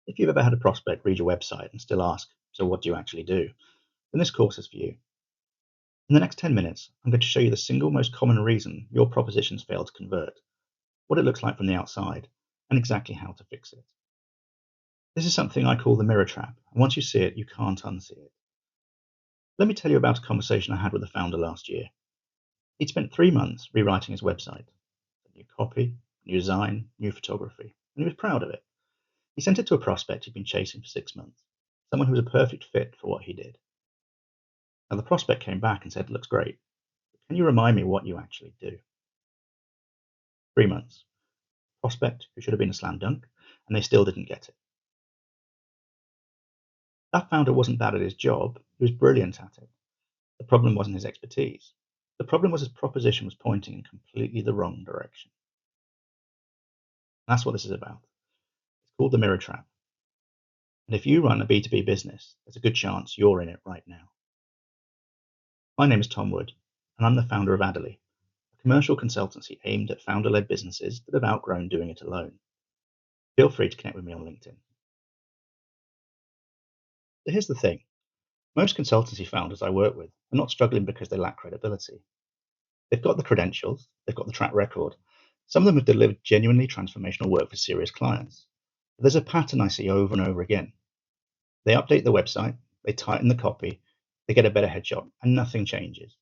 If you've ever had a prospect read your website and still ask, "So what do you actually do?" then this course is for you. In the next 10 minutes, I'm going to show you the single most common reason your propositions fail to convert, what it looks like from the outside, and exactly how to fix it. This is something I call the mirror trap, and once you see it, you can't unsee it. Let me tell you about a conversation I had with a founder last year. He'd spent 3 months rewriting his website. New copy, new design, new photography, and he was proud of it. He sent it to a prospect he'd been chasing for 6 months, someone who was a perfect fit for what he did. Now, the prospect came back and said, "Looks great, but can you remind me what you actually do?" 3 months. Prospect who should have been a slam dunk, and they still didn't get it. That founder wasn't bad at his job, he was brilliant at it. The problem wasn't his expertise. The problem was his proposition was pointing in completely the wrong direction. That's what this is about. It's called the mirror trap. And if you run a B2B business, there's a good chance you're in it right now. My name is Tom Wood, and I'm the founder of Addoli, a commercial consultancy aimed at founder-led businesses that have outgrown doing it alone. Feel free to connect with me on LinkedIn. So here's the thing. Most consultancy founders I work with are not struggling because they lack credibility. They've got the credentials, they've got the track record. Some of them have delivered genuinely transformational work for serious clients. But there's a pattern I see over and over again. They update the website, they tighten the copy, they get a better headshot, and nothing changes.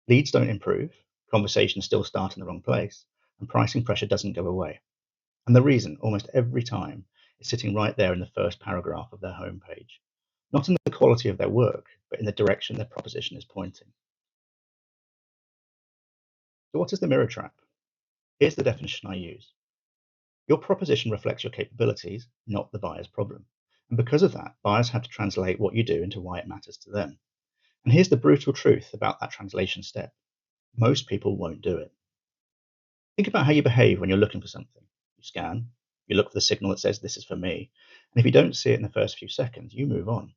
Leads don't improve, conversations still start in the wrong place, and pricing pressure doesn't go away. And the reason, almost every time, is sitting right there in the first paragraph of their homepage. Not in the quality of their work, but in the direction their proposition is pointing. So what is the mirror trap? Here's the definition I use. Your proposition reflects your capabilities, not the buyer's problem. And because of that, buyers have to translate what you do into why it matters to them. And here's the brutal truth about that translation step. Most people won't do it. Think about how you behave when you're looking for something. You scan, you look for the signal that says this is for me, and if you don't see it in the first few seconds, you move on.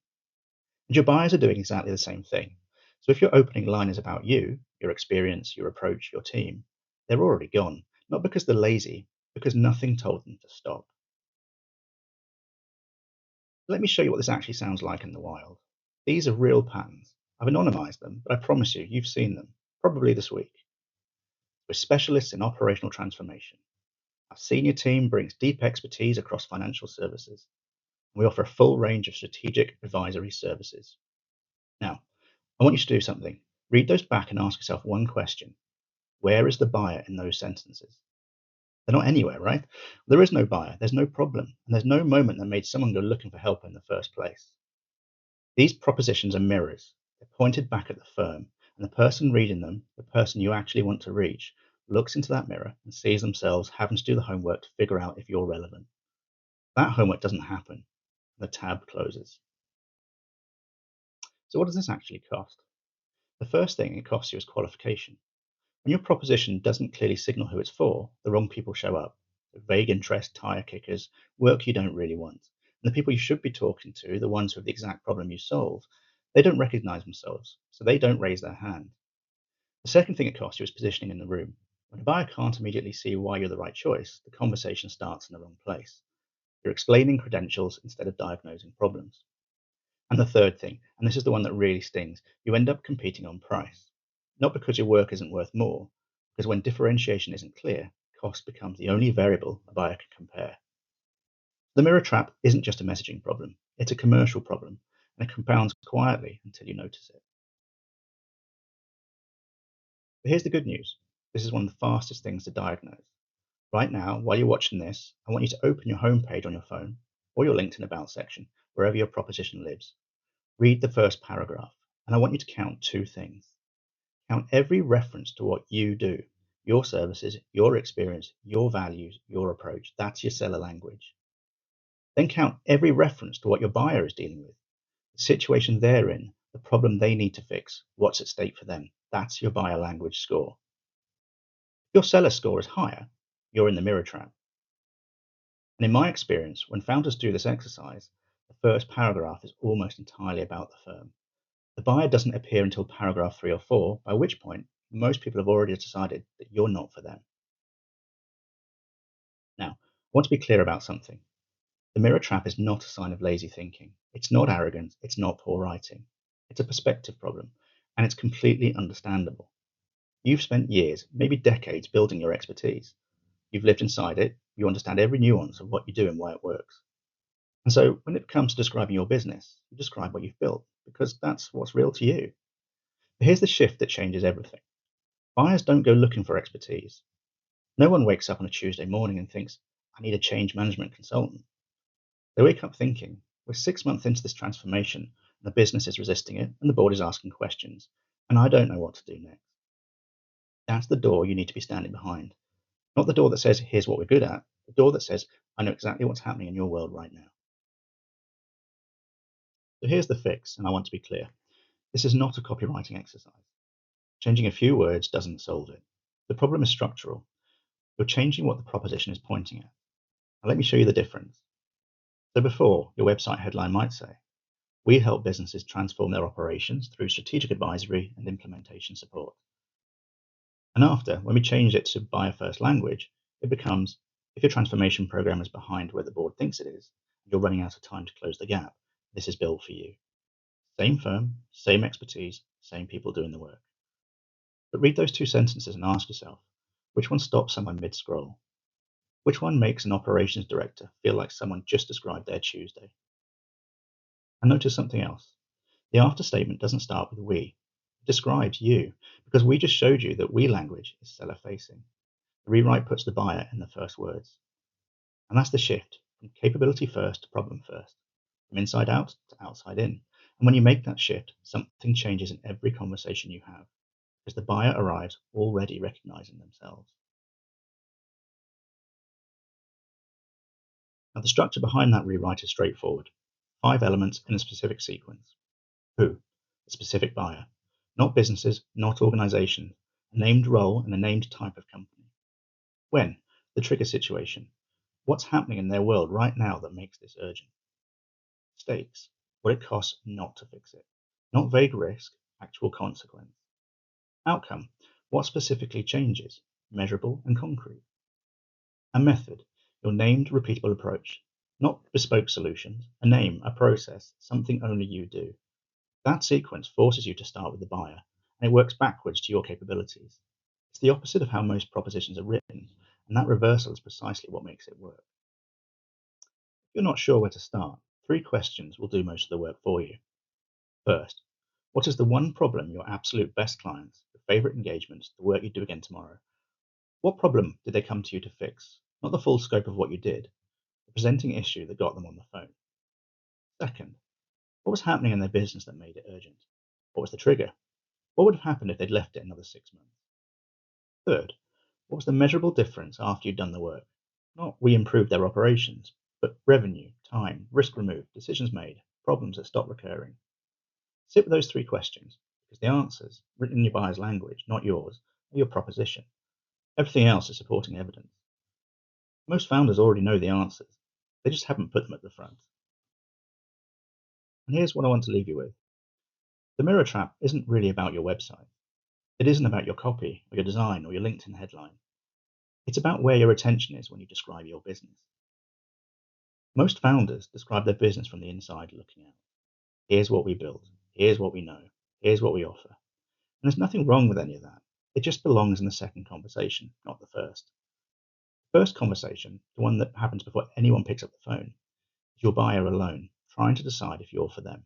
And your buyers are doing exactly the same thing. So if your opening line is about you, your experience, your approach, your team, they're already gone. Not because they're lazy, because nothing told them to stop. Let me show you what this actually sounds like in the wild. These are real patterns. I've anonymized them, but I promise you, you've seen them, probably this week. We're specialists in operational transformation. Our senior team brings deep expertise across financial services. We offer a full range of strategic advisory services. Now, I want you to do something. Read those back and ask yourself one question. Where is the buyer in those sentences? They're not anywhere, right? There is no buyer, there's no problem, and there's no moment that made someone go looking for help in the first place. These propositions are mirrors. They're pointed back at the firm, and the person reading them, the person you actually want to reach, looks into that mirror and sees themselves having to do the homework to figure out if you're relevant. That homework doesn't happen, and the tab closes. So what does this actually cost? The first thing it costs you is qualification. When your proposition doesn't clearly signal who it's for, the wrong people show up. Vague interest, tire kickers, work you don't really want. And the people you should be talking to, the ones with the exact problem you solve, they don't recognize themselves, so they don't raise their hand. The second thing it costs you is positioning in the room. When a buyer can't immediately see why you're the right choice, the conversation starts in the wrong place. You're explaining credentials instead of diagnosing problems. And the third thing, and this is the one that really stings, you end up competing on price. Not because your work isn't worth more, because when differentiation isn't clear, cost becomes the only variable a buyer can compare. The mirror trap isn't just a messaging problem, it's a commercial problem, and it compounds quietly until you notice it. But here's the good news. This is one of the fastest things to diagnose. Right now, while you're watching this, I want you to open your homepage on your phone or your LinkedIn About section, wherever your proposition lives. Read the first paragraph, and I want you to count two things. Count every reference to what you do, your services, your experience, your values, your approach. That's your seller language. Then count every reference to what your buyer is dealing with, the situation they're in, the problem they need to fix, what's at stake for them. That's your buyer language score. If your seller score is higher, you're in the mirror trap. And in my experience, when founders do this exercise, the first paragraph is almost entirely about the firm. The buyer doesn't appear until paragraph 3 or 4, by which point most people have already decided that you're not for them. Now, I want to be clear about something. The mirror trap is not a sign of lazy thinking. It's not arrogance. It's not poor writing. It's a perspective problem, and it's completely understandable. You've spent years, maybe decades, building your expertise. You've lived inside it. You understand every nuance of what you do and why it works. And so when it comes to describing your business, you describe what you've built because that's what's real to you. But here's the shift that changes everything. Buyers don't go looking for expertise. No one wakes up on a Tuesday morning and thinks, I need a change management consultant. They wake up thinking, we're 6 months into this transformation, and the business is resisting it, and the board is asking questions, and I don't know what to do next. That's the door you need to be standing behind. Not the door that says, here's what we're good at, the door that says, I know exactly what's happening in your world right now. So here's the fix, and I want to be clear. This is not a copywriting exercise. Changing a few words doesn't solve it. The problem is structural. You're changing what the proposition is pointing at. Now let me show you the difference. So before, your website headline might say, we help businesses transform their operations through strategic advisory and implementation support. And after, when we change it to buyer first language, it becomes, if your transformation program is behind where the board thinks it is, and you're running out of time to close the gap, this is built for you. Same firm, same expertise, same people doing the work. But read those two sentences and ask yourself, which one stops someone mid-scroll? Which one makes an operations director feel like someone just described their Tuesday? And notice something else. The after statement doesn't start with we. It describes you, because we just showed you that we language is seller facing. The rewrite puts the buyer in the first words. And that's the shift from capability first to problem first, from inside out to outside in. And when you make that shift, something changes in every conversation you have, because the buyer arrives already recognizing themselves. Now, the structure behind that rewrite is straightforward. 5 elements in a specific sequence. Who? A specific buyer. Not businesses, not organizations. A named role and a named type of company. When? The trigger situation. What's happening in their world right now that makes this urgent? Stakes. What it costs not to fix it. Not vague risk, actual consequence. Outcome. What specifically changes? Measurable and concrete. A method. Your named, repeatable approach. Not bespoke solutions. A name, a process, something only you do. That sequence forces you to start with the buyer, and it works backwards to your capabilities. It's the opposite of how most propositions are written, and that reversal is precisely what makes it work. If you're not sure where to start, 3 questions will do most of the work for you. First, what is the one problem your absolute best clients, your favorite engagements, the work you do again tomorrow? What problem did they come to you to fix? Not the full scope of what you did, the presenting issue that got them on the phone. Second, what was happening in their business that made it urgent? What was the trigger? What would have happened if they'd left it another 6 months? Third, what was the measurable difference after you'd done the work? Not we improved their operations, but revenue, time, risk removed, decisions made, problems that stopped recurring. Sit with those 3 questions, because the answers, written in your buyer's language, not yours, are your proposition. Everything else is supporting evidence. Most founders already know the answers. They just haven't put them at the front. And here's what I want to leave you with. The mirror trap isn't really about your website. It isn't about your copy, or your design, or your LinkedIn headline. It's about where your attention is when you describe your business. Most founders describe their business from the inside looking out. Here's what we built. Here's what we know. Here's what we offer. And there's nothing wrong with any of that. It just belongs in the second conversation, not the first. The first conversation, the one that happens before anyone picks up the phone, is your buyer alone, trying to decide if you're for them.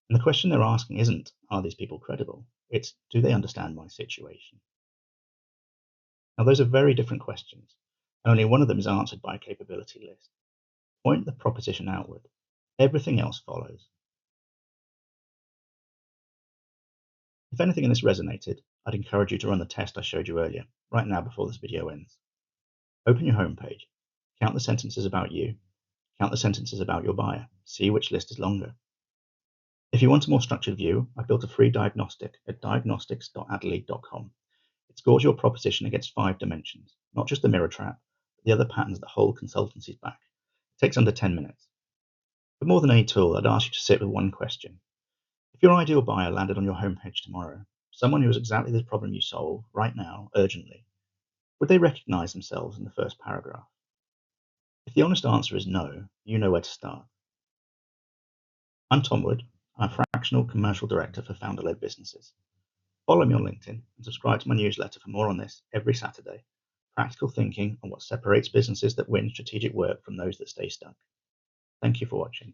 And the question they're asking isn't, are these people credible? It's, do they understand my situation? Now, those are very different questions. Only one of them is answered by a capability list. Point the proposition outward. Everything else follows. If anything in this resonated, I'd encourage you to run the test I showed you earlier, right now before this video ends. Open your homepage, count the sentences about you, count the sentences about your buyer, see which list is longer. If you want a more structured view, I've built a free diagnostic at diagnostics.addoli.com. It scores your proposition against 5 dimensions, not just the mirror trap, but the other patterns that hold consultancies back. It takes under 10 minutes. But more than any tool, I'd ask you to sit with one question. If your ideal buyer landed on your homepage tomorrow, someone who has exactly the problem you solve right now, urgently, would they recognize themselves in the first paragraph? If the honest answer is no, you know where to start. I'm Tom Wood. I'm a Fractional Commercial Director for founder-led businesses. Follow me on LinkedIn and subscribe to my newsletter for more on this every Saturday. Practical thinking on what separates businesses that win strategic work from those that stay stuck. Thank you for watching.